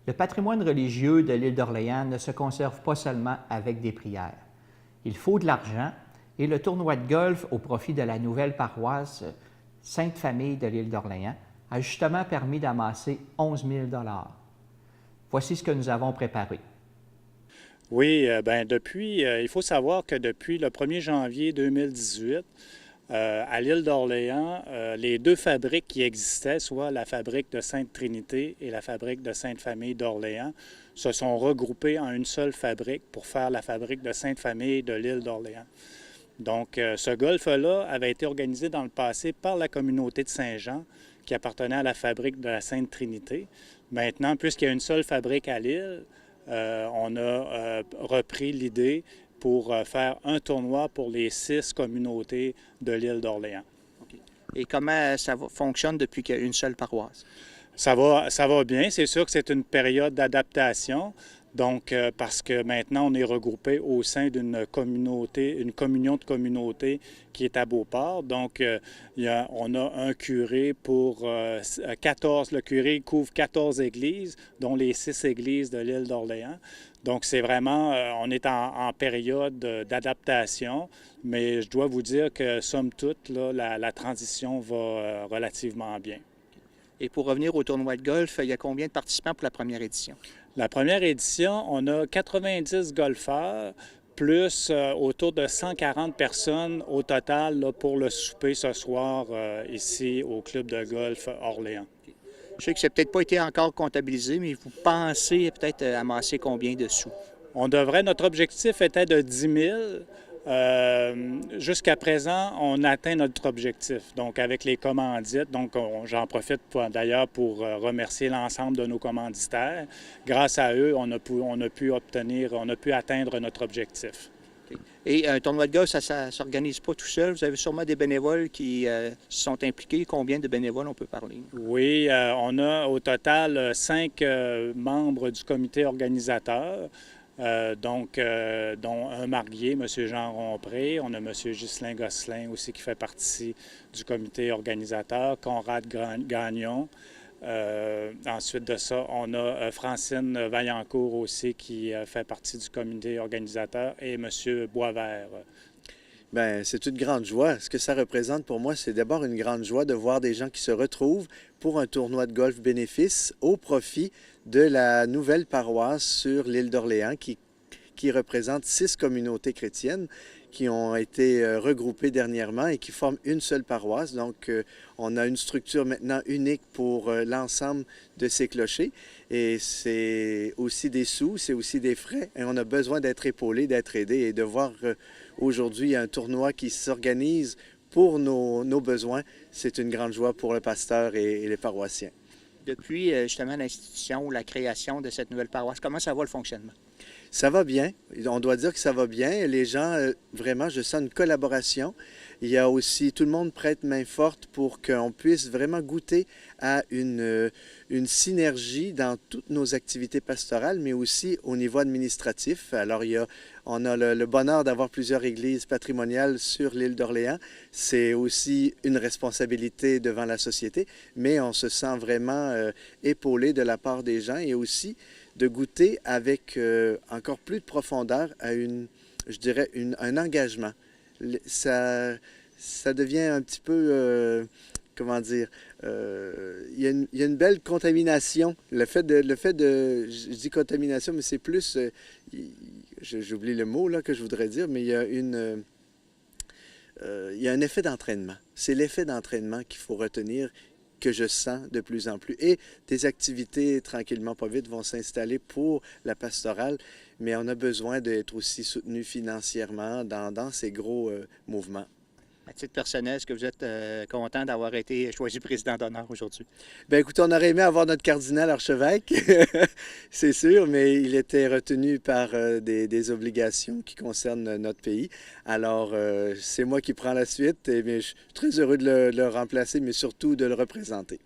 Le patrimoine religieux de l'île d'Orléans ne se conserve pas seulement avec des prières. Il faut de l'argent et le tournoi de golf au profit de la nouvelle paroisse Sainte-Famille de l'île d'Orléans a justement permis d'amasser 11 000 $. Voici ce que nous avons préparé. Oui, il faut savoir que depuis le 1er janvier 2018, à l'île d'Orléans, les deux fabriques qui existaient, soit la fabrique de Sainte-Trinité et la fabrique de Sainte-Famille d'Orléans, se sont regroupées en une seule fabrique pour faire la fabrique de Sainte-Famille de l'île d'Orléans. Donc, ce golf-là avait été organisé dans le passé par la communauté de Saint-Jean, qui appartenait à la fabrique de la Sainte-Trinité. Maintenant, puisqu'il y a une seule fabrique à l'île, on a repris l'idée pour faire un tournoi pour les 6 communautés de l'île d'Orléans. Okay. Et comment ça fonctionne depuis qu'il y a une seule paroisse? Ça va bien. C'est sûr que c'est une période d'adaptation. Donc, parce que maintenant, on est regroupé au sein d'une communauté, une communion de communautés qui est à Beauport. Donc, on a un curé pour 14. Le curé couvre 14 églises, dont les 6 églises de l'île d'Orléans. Donc, c'est vraiment, on est en période d'adaptation, mais je dois vous dire que, somme toute, là, la transition va relativement bien. Et pour revenir au tournoi de golf, il y a combien de participants pour la première édition? La première édition, on a 90 golfeurs, plus autour de 140 personnes au total là, pour le souper ce soir ici au Club de golf Orléans. Je sais que ça n'a peut-être pas été encore comptabilisé, mais vous pensez peut-être amasser combien de sous? Notre objectif était de 10 000. Jusqu'à présent, on atteint notre objectif, donc avec les commandites. Donc, j'en profite d'ailleurs pour remercier l'ensemble de nos commanditaires. Grâce à eux, on a pu atteindre notre objectif. Okay. Et un tournoi de golf, ça ne s'organise pas tout seul. Vous avez sûrement des bénévoles qui sont impliqués. Combien de bénévoles on peut parler? Oui, on a au total 5 membres du comité organisateur. Dont un marié, M. Jean Rompré. On a M. Ghislain Gosselin aussi qui fait partie du comité organisateur, Conrad Gagnon. Ensuite de ça, on a Francine Vaillancourt aussi qui fait partie du comité organisateur et M. Boisvert. Bien, c'est une grande joie. Ce que ça représente pour moi, c'est d'abord une grande joie de voir des gens qui se retrouvent pour un tournoi de golf bénéfice au profit de la nouvelle paroisse sur l'île d'Orléans qui représente 6 communautés chrétiennes qui ont été regroupées dernièrement et qui forment une seule paroisse. Donc, on a une structure maintenant unique pour l'ensemble de ces clochers. Et c'est aussi des sous, c'est aussi des frais. Et on a besoin d'être épaulé, d'être aidé et de voir aujourd'hui un tournoi qui s'organise pour nos besoins. C'est une grande joie pour le pasteur et les paroissiens. Depuis justement l'institution ou la création de cette nouvelle paroisse, comment ça va le fonctionnement? Ça va bien. On doit dire que ça va bien. Les gens, vraiment, je sens une collaboration. Il y a aussi, tout le monde prête main forte pour qu'on puisse vraiment goûter à une synergie dans toutes nos activités pastorales, mais aussi au niveau administratif. Alors, on a le bonheur d'avoir plusieurs églises patrimoniales sur l'île d'Orléans. C'est aussi une responsabilité devant la société, mais on se sent vraiment épaulé de la part des gens et aussi de goûter avec encore plus de profondeur à un engagement. Ça devient un petit peu, comment dire, il y a une belle contamination. Le fait de je dis contamination, mais c'est plus, j'oublie le mot là que je voudrais dire, mais il y a un effet d'entraînement. C'est l'effet d'entraînement qu'il faut retenir, que je sens de plus en plus. Et des activités, tranquillement, pas vite, vont s'installer pour la pastorale, mais on a besoin d'être aussi soutenu financièrement dans ces gros mouvements. À titre personnel, est-ce que vous êtes content d'avoir été choisi président d'honneur aujourd'hui? Bien, écoutez, on aurait aimé avoir notre cardinal archevêque, c'est sûr, mais il était retenu par des obligations qui concernent notre pays. Alors, c'est moi qui prends la suite et bien, je suis très heureux de le remplacer, mais surtout de le représenter.